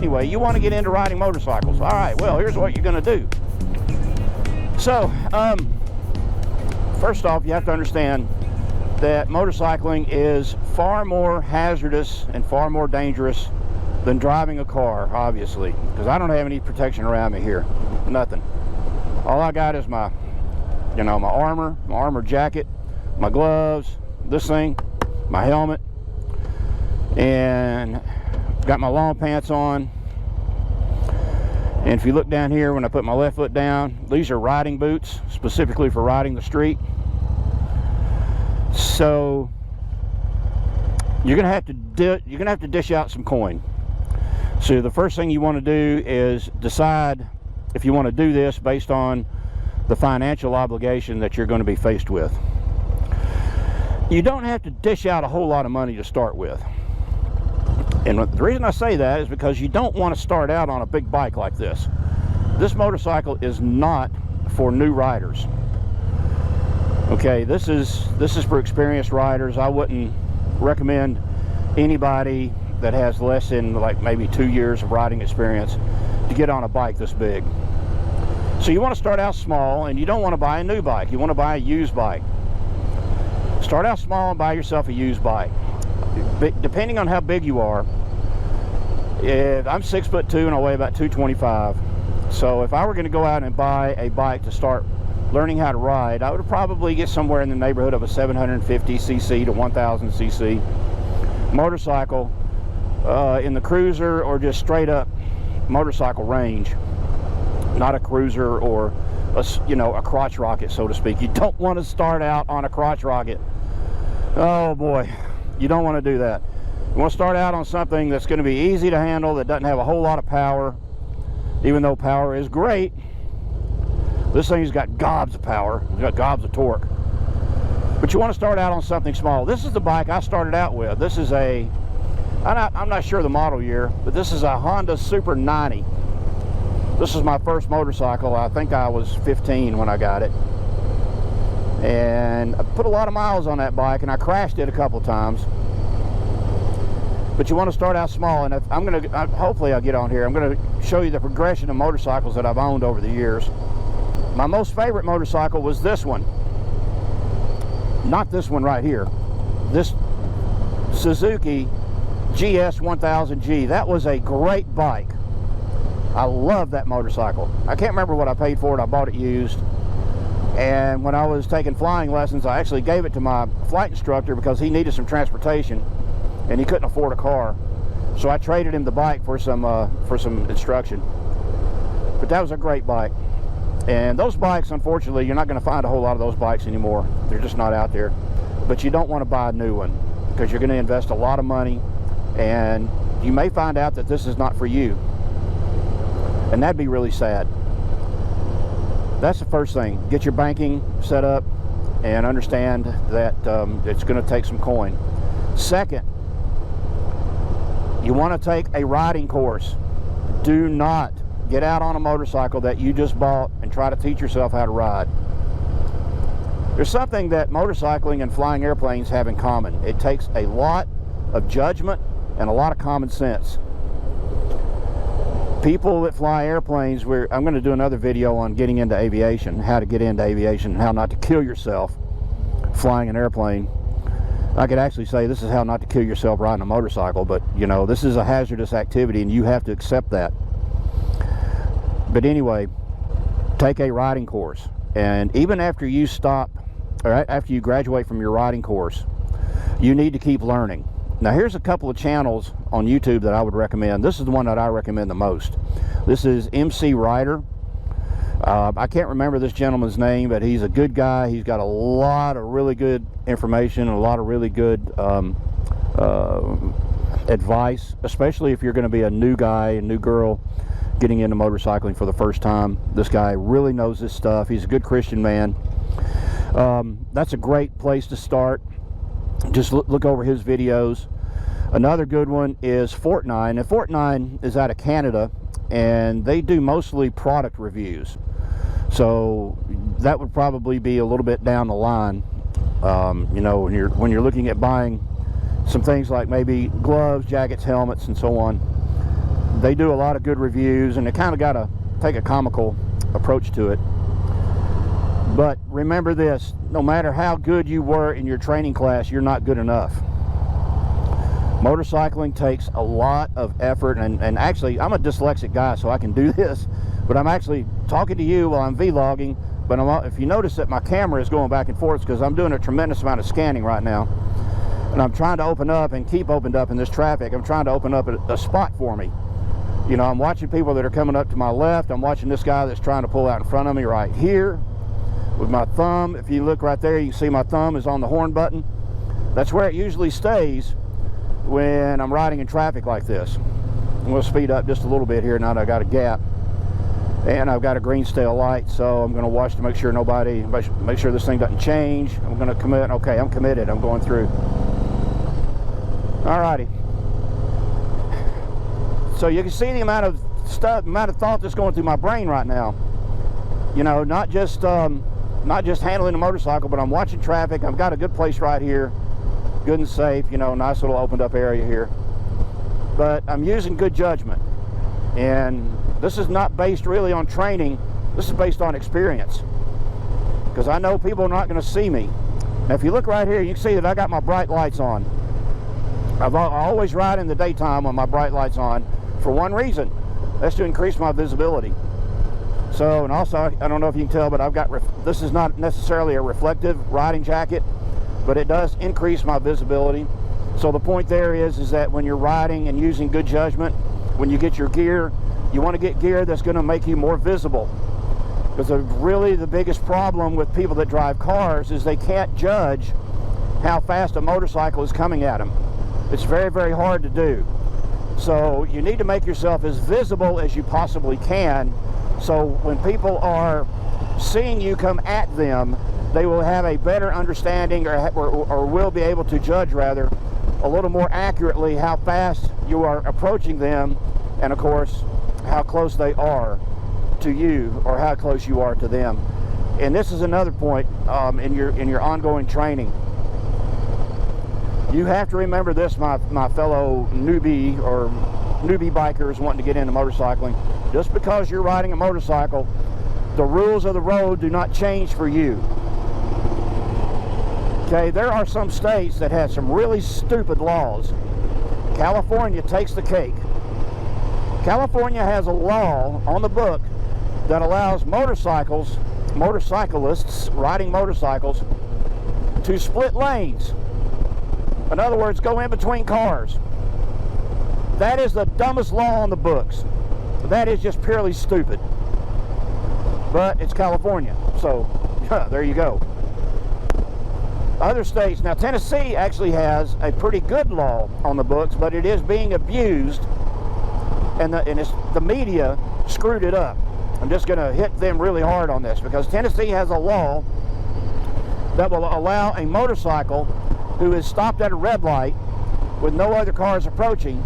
anyway, you want to get into riding motorcycles. All right, well, here's what you're going to do. So, first off, you have to understand that motorcycling is far more hazardous and far more dangerous than driving a car, obviously, because I don't have any protection around me here. Nothing. All I got is my, my armor jacket, my gloves, this thing, my helmet, and got my long pants on. And if you look down here, when I put my left foot down, these are riding boots, specifically for riding the street. So you're gonna have to dish out some coin. So the first thing you want to do is decide if you want to do this based on the financial obligation that you're going to be faced with. You don't have to dish out a whole lot of money to start with. And the reason I say that is because you don't want to start out on a big bike like this. This motorcycle is not for new riders. Okay, this is for experienced riders. I wouldn't recommend anybody that has less than like maybe 2 years of riding experience to get on a bike this big. So you want to start out small, and you don't want to buy a new bike. You want to buy a used bike. Start out small and buy yourself a used bike. Depending on how big you are, I'm 6'2" and I weigh about 225. So if I were going to go out and buy a bike to start learning how to ride, I would probably get somewhere in the neighborhood of a 750cc to 1000cc motorcycle in the cruiser or just straight up motorcycle range, not a cruiser or a crotch rocket, so to speak. You don't want to start out on a crotch rocket. Oh boy, you don't want to do that. You want to start out on something that's going to be easy to handle, that doesn't have a whole lot of power, even though power is great. This thing's got gobs of power, it's got gobs of torque. But you want to start out on something small. This is the bike I started out with. This is I'm not sure the model year, but this is a Honda Super 90. This is my first motorcycle. I think I was 15 when I got it. And I put a lot of miles on that bike, and I crashed it a couple times. But you want to start out small, and hopefully I'll get on here. I'm going to show you the progression of motorcycles that I've owned over the years. My most favorite motorcycle was this one. Not this one right here. This Suzuki GS 1000G. That was a great bike. I love that motorcycle. I can't remember what I paid for it. I bought it used. And when I was taking flying lessons, I actually gave it to my flight instructor because he needed some transportation and he couldn't afford a car. So I traded him the bike for some instruction. But that was a great bike. And those bikes, unfortunately, you're not going to find a whole lot of those bikes anymore. They're just not out there. But you don't want to buy a new one because you're going to invest a lot of money, and you may find out that this is not for you. And that'd be really sad. That's the first thing. Get your banking set up and understand that it's going to take some coin. Second, you want to take a riding course. Do not get out on a motorcycle that you just bought and try to teach yourself how to ride. There's something that motorcycling and flying airplanes have in common. It takes a lot of judgment and a lot of common sense. People that fly airplanes, I'm going to do another video on getting into aviation, how to get into aviation, and how not to kill yourself flying an airplane. I could actually say this is how not to kill yourself riding a motorcycle, but this is a hazardous activity and you have to accept that. But anyway, take a riding course, and even after you stop, or after you graduate from your riding course, you need to keep learning. Now here's a couple of channels on YouTube that I would recommend. This is the one that I recommend the most. This is MC Rider. I can't remember this gentleman's name, but he's a good guy. He's got a lot of really good information and a lot of really good advice, especially if you're going to be a new guy, a new girl getting into motorcycling for the first time. This guy really knows this stuff. He's a good Christian man. That's a great place to start. Just look over his videos. Another good one is Fort9, and Fort9 is out of Canada, and they do mostly product reviews. So that would probably be a little bit down the line. When you're looking at buying some things like maybe gloves, jackets, helmets, and so on, They do a lot of good reviews, and they kind of got to take a comical approach to it. But remember this, no matter how good you were in your training class, you're not good enough. Motorcycling takes a lot of effort, and actually, I'm a dyslexic guy, so I can do this, but I'm actually talking to you while I'm vlogging, but if you notice that my camera is going back and forth, because I'm doing a tremendous amount of scanning right now, and I'm trying to open up and keep opened up in this traffic. I'm trying to open up a spot for me. You know, I'm watching people that are coming up to my left. I'm watching this guy that's trying to pull out in front of me right here with my thumb. If you look right there, you can see my thumb is on the horn button. That's where it usually stays when I'm riding in traffic like this. I'm going to speed up just a little bit here now that I got a gap, and I've got a green tail light, so I'm going to watch to make sure make sure this thing doesn't change. I'm going to commit. Okay, I'm committed. I'm going through. Alrighty. So you can see the amount of thought that's going through my brain right now. You know, not just handling the motorcycle, but I'm watching traffic. I've got a good place right here, good and safe. You know, nice little opened up area here. But I'm using good judgment, and this is not based really on training. This is based on experience, because I know people are not going to see me. Now, if you look right here, you can see that I got my bright lights on. I always ride in the daytime with my bright lights on for one reason. That's to increase my visibility. So, and also, I don't know if you can tell, but I've got, this is not necessarily a reflective riding jacket, but it does increase my visibility. So the point there is that when you're riding and using good judgment, when you get your gear, you want to get gear that's going to make you more visible. Because really the biggest problem with people that drive cars is they can't judge how fast a motorcycle is coming at them. It's very, very hard to do. So you need to make yourself as visible as you possibly can, so when people are seeing you come at them, they will have a better understanding, or will be able to judge, rather, a little more accurately how fast you are approaching them, and of course how close they are to you, or how close you are to them. And this is another point in your ongoing training. You have to remember this, my fellow newbie or newbie bikers wanting to get into motorcycling. Just because you're riding a motorcycle, the rules of the road do not change for you. Okay, there are some states that have some really stupid laws. California takes the cake. California has a law on the book that allows motorcyclists riding motorcycles to split lanes. In other words, go in between cars. That is the dumbest law on the books. That is just purely stupid. But it's California, so there you go. Other states, now Tennessee actually has a pretty good law on the books, but it is being abused, and the media screwed it up. I'm just going to hit them really hard on this, because Tennessee has a law that will allow a motorcycle who is stopped at a red light with no other cars approaching,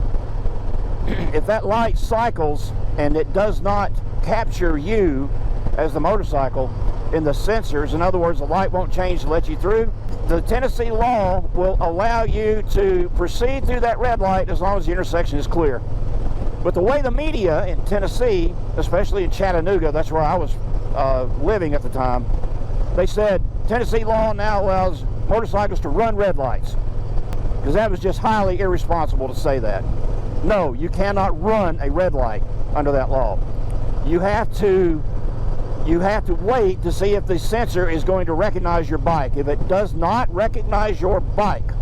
if that light cycles and it does not capture you as the motorcycle in the sensors, in other words, the light won't change to let you through, the Tennessee law will allow you to proceed through that red light as long as the intersection is clear. But the way the media in Tennessee, especially in Chattanooga, that's where I was living at the time, they said Tennessee law now allows motorcycles to run red lights, because that was just highly irresponsible to say that. No, you cannot run a red light under that law. You have to wait to see if the sensor is going to recognize your bike. If it does not recognize your bike,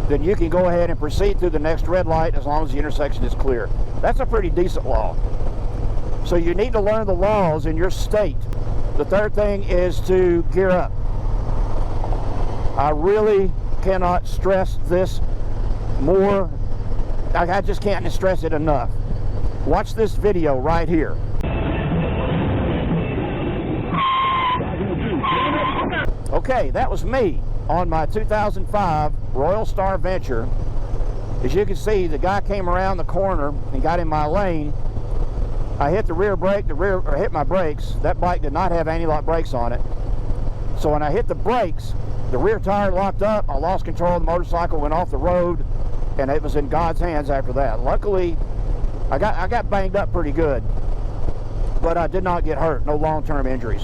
then you can go ahead and proceed through the next red light as long as the intersection is clear. That's a pretty decent law. So you need to learn the laws in your state. The third thing is to gear up. I really cannot stress this more. I just can't stress it enough. Watch this video right here. Okay, that was me on my 2005 Royal Star Venture. As you can see, the guy came around the corner and got in my lane. I hit the rear brake, hit my brakes. That bike did not have anti-lock brakes on it. So when I hit the brakes, the rear tire locked up. I lost control of the motorcycle, went off the road, and it was in God's hands after that. Luckily, I got banged up pretty good, but I did not get hurt. No long-term injuries.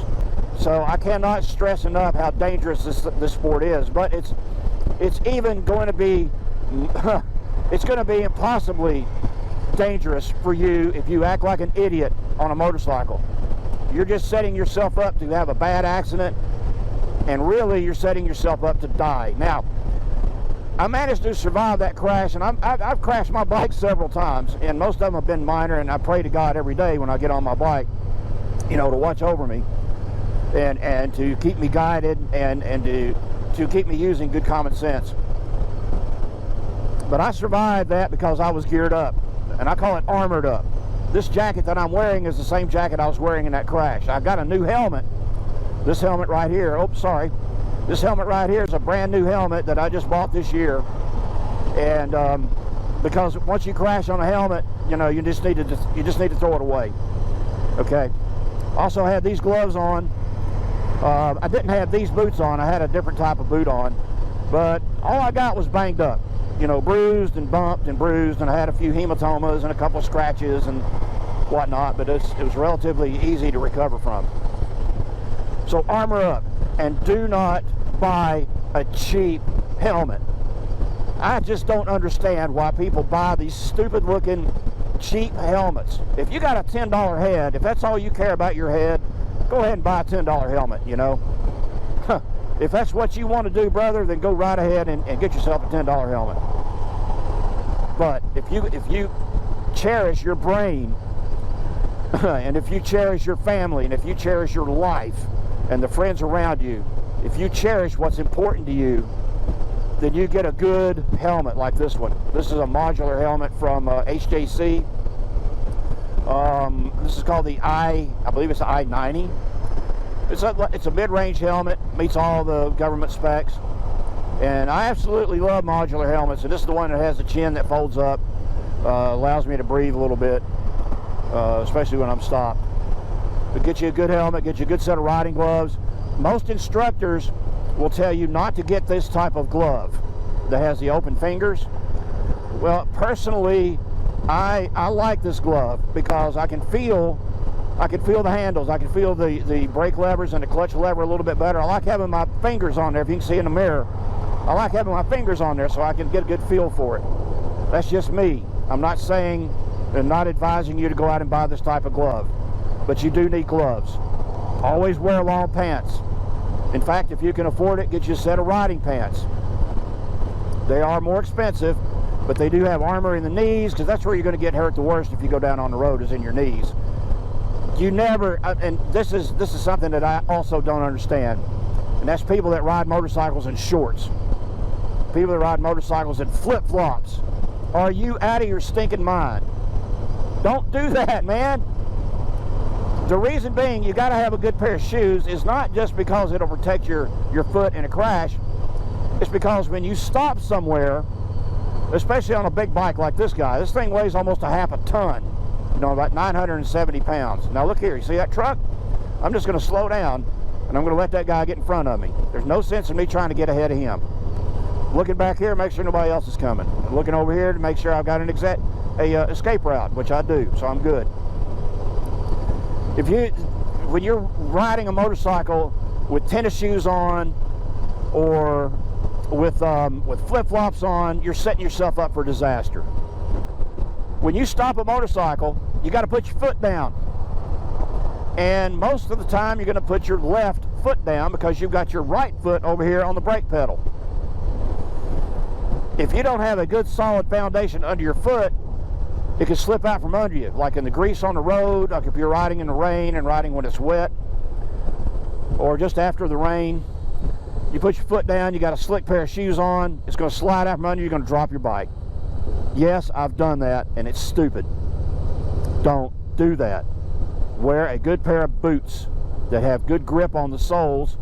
So I cannot stress enough how dangerous this sport is. But it's even going to be it's going to be impossibly dangerous for you if you act like an idiot on a motorcycle. You're just setting yourself up to have a bad accident, and really you're setting yourself up to die. Now, I managed to survive that crash, and I've crashed my bike several times, and most of them have been minor, and I pray to God every day when I get on my bike, you know, to watch over me and to keep me guided and to keep me using good common sense. But I survived that because I was geared up, and I call it armored up. This jacket that I'm wearing is the same jacket I was wearing in that crash. I've got a new helmet. This helmet right here, oh, sorry. This helmet right here is a brand new helmet that I just bought this year. And because once you crash on a helmet, you know, you just need to throw it away. Okay. Also had these gloves on. I didn't have these boots on. I had a different type of boot on. But all I got was banged up. You know, bruised and bumped and bruised, and I had a few hematomas and a couple of scratches and whatnot, but it was relatively easy to recover from. So armor up, and do not buy a cheap helmet. I just don't understand why people buy these stupid looking cheap helmets. If you got a $10 head, if that's all you care about your head, go ahead and buy a $10 helmet, you know. If that's what you want to do, brother, then go right ahead and get yourself a $10 helmet. But if you cherish your brain, and if you cherish your family, and if you cherish your life and the friends around you, if you cherish what's important to you, then you get a good helmet like this one. This is a modular helmet from HJC. This is called the I believe it's the I-90. It's a mid-range helmet, meets all the government specs, and I absolutely love modular helmets. And this is the one that has the chin that folds up, allows me to breathe a little bit, especially when I'm stopped. But get you a good helmet, get you a good set of riding gloves. Most instructors will tell you not to get this type of glove that has the open fingers. Well, personally, I like this glove because I can feel the handles. I can feel the brake levers and the clutch lever a little bit better. I like having my fingers on there. If you can see in the mirror, I like having my fingers on there so I can get a good feel for it. That's just me. I'm not saying and not advising you to go out and buy this type of glove, but you do need gloves. Always wear long pants. In fact, if you can afford it, get you a set of riding pants. They are more expensive, but they do have armor in the knees, because that's where you're going to get hurt the worst if you go down on the road, is in your knees. You never, and this is something that I also don't understand, and that's people that ride motorcycles in shorts. People that ride motorcycles in flip-flops. Are you out of your stinking mind? Don't do that, man. The reason being you got to have a good pair of shoes is not just because it'll protect your foot in a crash. It's because when you stop somewhere, especially on a big bike like this guy, this thing weighs almost a half a ton. You know, about 970 pounds. Now look here, you see that truck? I'm just going to slow down, and I'm going to let that guy get in front of me. There's no sense in me trying to get ahead of him. Looking back here, make sure nobody else is coming. I'm looking over here to make sure I've got an escape route, which I do, so I'm good. When you're riding a motorcycle with tennis shoes on, or with flip-flops on, you're setting yourself up for disaster. When you stop a motorcycle, you got to put your foot down. And most of the time, you're going to put your left foot down because you've got your right foot over here on the brake pedal. If you don't have a good solid foundation under your foot, it can slip out from under you, like in the grease on the road, like if you're riding in the rain and riding when it's wet, or just after the rain. You put your foot down, you got a slick pair of shoes on, it's going to slide out from under you, you're going to drop your bike. Yes, I've done that, and it's stupid. Don't do that. Wear a good pair of boots that have good grip on the soles,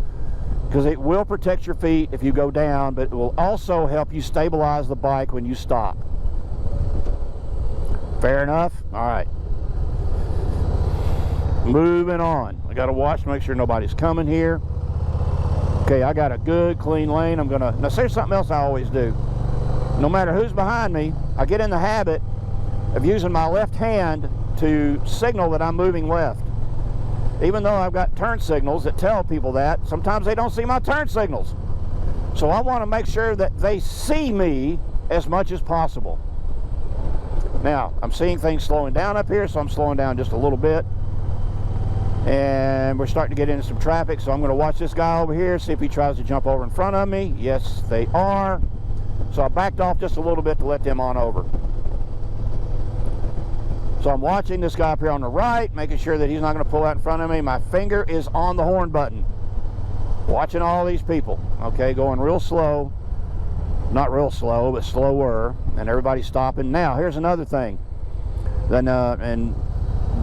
because it will protect your feet if you go down, but it will also help you stabilize the bike when you stop. Fair enough? All right. Moving on. I got to watch to make sure nobody's coming here. Okay, I got a good clean lane. Now here's something else I always do. No matter who's behind me, I get in the habit of using my left hand to signal that I'm moving left. Even though I've got turn signals that tell people that, sometimes they don't see my turn signals. So I want to make sure that they see me as much as possible. Now, I'm seeing things slowing down up here, so I'm slowing down just a little bit. And we're starting to get into some traffic, so I'm going to watch this guy over here, see if he tries to jump over in front of me. Yes, they are. So I backed off just a little bit to let them on over. So I'm watching this guy up here on the right, making sure that he's not going to pull out in front of me. My finger is on the horn button. Watching all these people, okay, going real slow. Not real slow, but slower, and everybody's stopping. Now, here's another thing. Then, and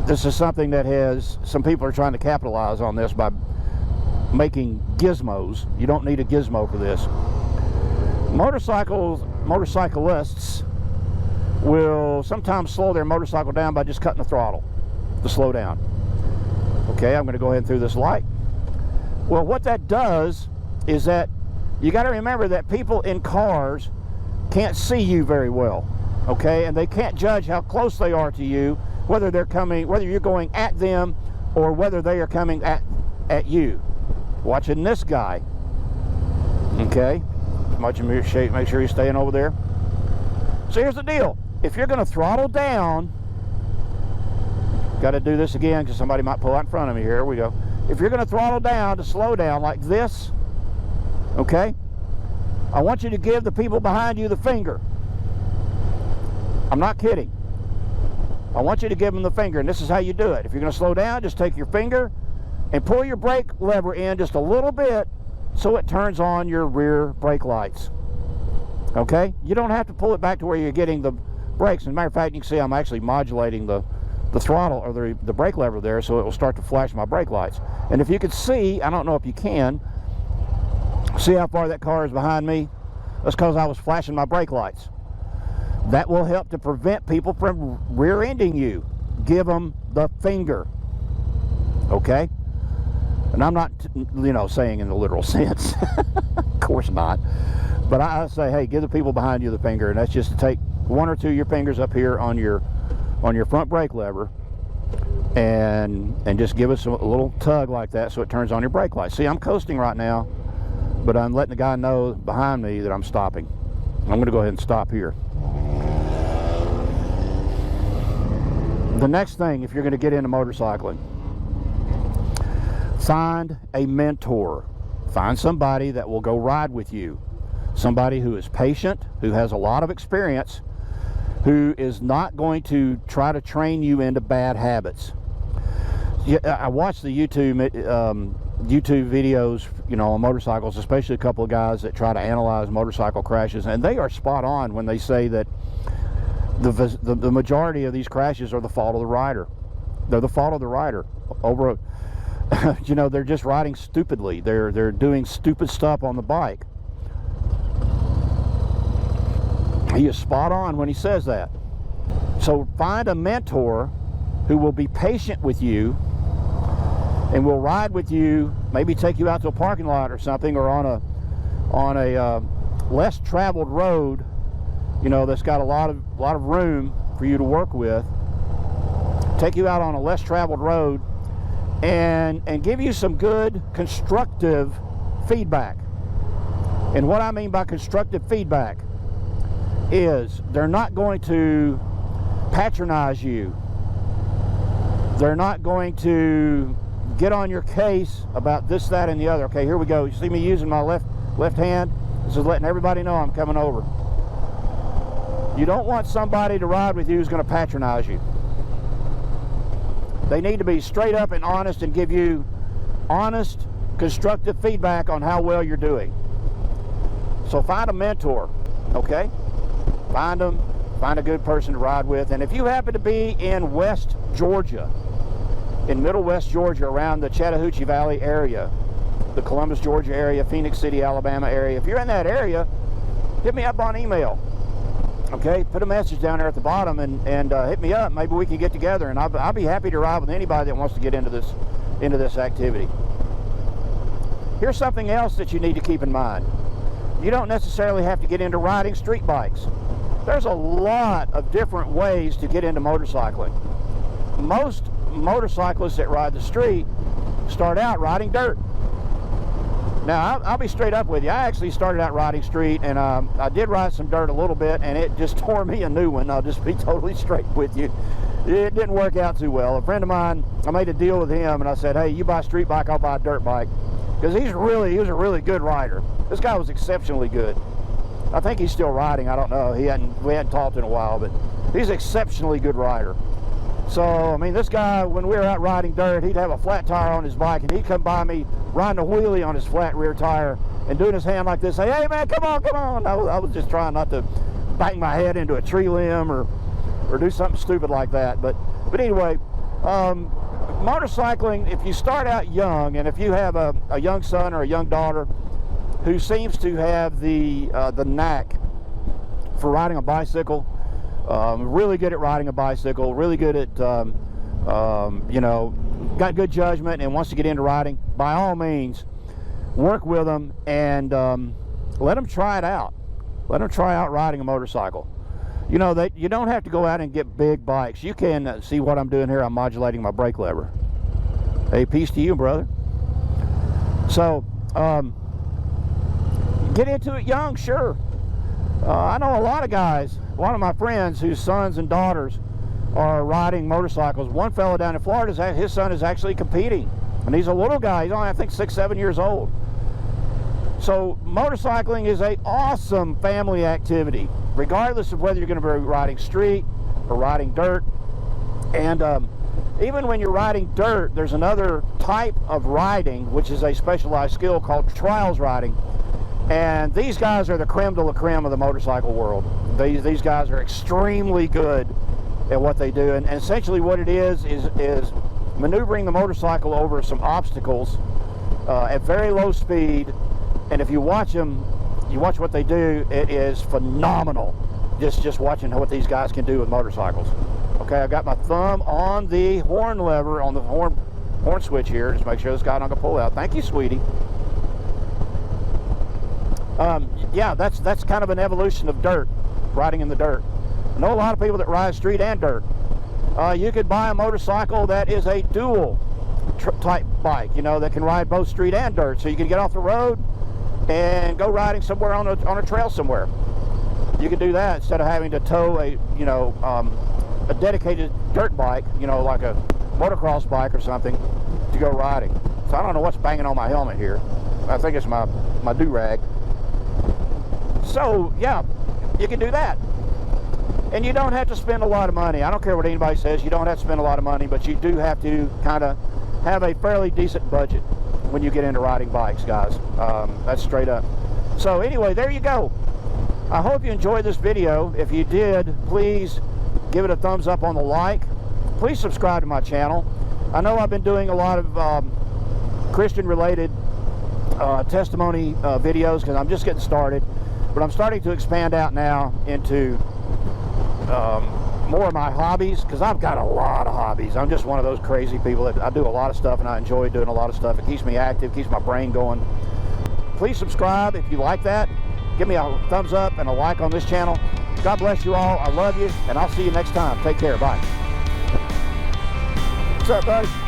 this is something that has, some people are trying to capitalize on this by making gizmos. You don't need a gizmo for this. Motorcyclists will sometimes slow their motorcycle down by just cutting the throttle to slow down. Okay, I'm going to go ahead and through this light. Well, what that does is that you got to remember that people in cars can't see you very well, okay, and they can't judge how close they are to you, whether they're coming, whether you're going at them or whether they are coming at you. Watching this guy, okay, make sure you're staying over there. So here's the deal: if you're going to throttle down, got to do this again because somebody might pull out in front of me. Here we go. If you're going to throttle down to slow down like this, okay, I want you to give the people behind you the finger. I'm not kidding. I want you to give them the finger, and this is how you do it. If you're going to slow down, just take your finger and pull your brake lever in just a little bit so it turns on your rear brake lights. Okay? You don't have to pull it back to where you're getting the brakes. As a matter of fact, you can see I'm actually modulating the throttle or the brake lever there, so it will start to flash my brake lights. And if you can see, I don't know if you can, see how far that car is behind me? That's because I was flashing my brake lights. That will help to prevent people from rear-ending you. Give them the finger. Okay? And I'm not, saying in the literal sense. Of course not. But I say, hey, give the people behind you the finger, and that's just to take one or two of your fingers up here on your front brake lever and just give us a little tug like that so it turns on your brake lights. See, I'm coasting right now, but I'm letting the guy know behind me that I'm stopping. I'm going to go ahead and stop here. The next thing, if you're going to get into motorcycling, find a mentor. Find somebody that will go ride with you. Somebody who is patient, who has a lot of experience, who is not going to try to train you into bad habits. I watched the YouTube videos, on motorcycles, especially a couple of guys that try to analyze motorcycle crashes, and they are spot on when they say that the majority of these crashes are the fault of the rider. They're the fault of the rider. They're just riding stupidly. They're doing stupid stuff on the bike. He is spot on when he says that. So find a mentor who will be patient with you and will ride with you, maybe take you out to a parking lot or something, or on a less traveled road, that's got a lot of room for you to work with. Take you out on a less traveled road and give you some good constructive feedback. And what I mean by constructive feedback is they're not going to patronize you. They're not going to get on your case about this, that, and the other. Okay, here we go. You see me using my left hand? This is letting everybody know I'm coming over. You don't want somebody to ride with you who's going to patronize you. They need to be straight up and honest and give you honest, constructive feedback on how well you're doing. So find a mentor, okay? Find them, find a good person to ride with. And if you happen to be in West Georgia, in Middle West Georgia, around the Chattahoochee Valley area, the Columbus, Georgia area, Phoenix City, Alabama area, if you're in that area, hit me up on email. Okay, put a message down there at the bottom and hit me up. Maybe we can get together, and I'll be happy to ride with anybody that wants to get into this activity. Here's something else that you need to keep in mind. You don't necessarily have to get into riding street bikes. there's a lot of different ways to get into motorcycling. Most motorcyclists that ride the street start out riding dirt. Now, I'll be straight up with you. I actually started out riding street, and I did ride some dirt a little bit, and it just tore me a new one. I'll just be totally straight with you. It didn't work out too well. A friend of mine, I made a deal with him, and I said, hey, you buy a street bike, I'll buy a dirt bike. Because he was a really good rider. This guy was exceptionally good. I think he's still riding. I don't know. We hadn't talked in a while, but he's an exceptionally good rider. So, I mean, this guy, when we were out riding dirt, he'd have a flat tire on his bike, and he'd come by me riding a wheelie on his flat rear tire and doing his hand like this, say, hey, man, come on. I was just trying not to bang my head into a tree limb or do something stupid like that. But anyway, motorcycling, if you start out young, and if you have a young son or a young daughter who seems to have the knack for riding a bicycle, really good at riding a bicycle, really good at, you know, got good judgment and wants to get into riding, by all means, work with them and let them try it out. Let them try out riding a motorcycle. You know, you don't have to go out and get big bikes. You can see what I'm doing here. I'm modulating my brake lever. Hey, peace to you, brother. So, get into it young, sure. I know a lot of guys. One of my friends whose sons and daughters are riding motorcycles. One fellow down in Florida, his son is actually competing. And he's a little guy. He's only, I think, 6, 7 years old. So motorcycling is an awesome family activity, regardless of whether you're going to be riding street or riding dirt. And even when you're riding dirt, there's another type of riding, which is a specialized skill called trials riding. And these guys are the creme de la creme of the motorcycle world. These guys are extremely good at what they do. And essentially what it is maneuvering the motorcycle over some obstacles at very low speed. And if you watch them, you watch what they do, it is phenomenal. Just watching what these guys can do with motorcycles. Okay, I got my thumb on the horn lever, on the horn switch here. Just make sure this guy don't go pull out. Thank you, sweetie. Yeah, that's kind of an evolution of dirt, riding in the dirt. I know a lot of people that ride street and dirt. You could buy a motorcycle that is a dual type bike, you know, that can ride both street and dirt. So you can get off the road and go riding somewhere on a trail somewhere. You can do that instead of having to tow a dedicated dirt bike, you know, like a motocross bike or something, to go riding. So I don't know what's banging on my helmet here. I think it's my do-rag. So yeah, you can do that. And you don't have to spend a lot of money. I don't care what anybody says, you don't have to spend a lot of money, but you do have to kind of have a fairly decent budget when you get into riding bikes, guys. That's straight up. So anyway, there you go. I hope you enjoyed this video. If you did, please give it a thumbs up on the like. Please subscribe to my channel. I know I've been doing a lot of Christian-related testimony videos because I'm just getting started, but I'm starting to expand out now into more of my hobbies, because I've got a lot of hobbies. I'm just one of those crazy people that I do a lot of stuff, and I enjoy doing a lot of stuff. It keeps me active, keeps my brain going. Please subscribe if you like that. Give me a thumbs up and a like on this channel. God bless you all. I love you, and I'll see you next time. Take care. Bye. What's up, buddy?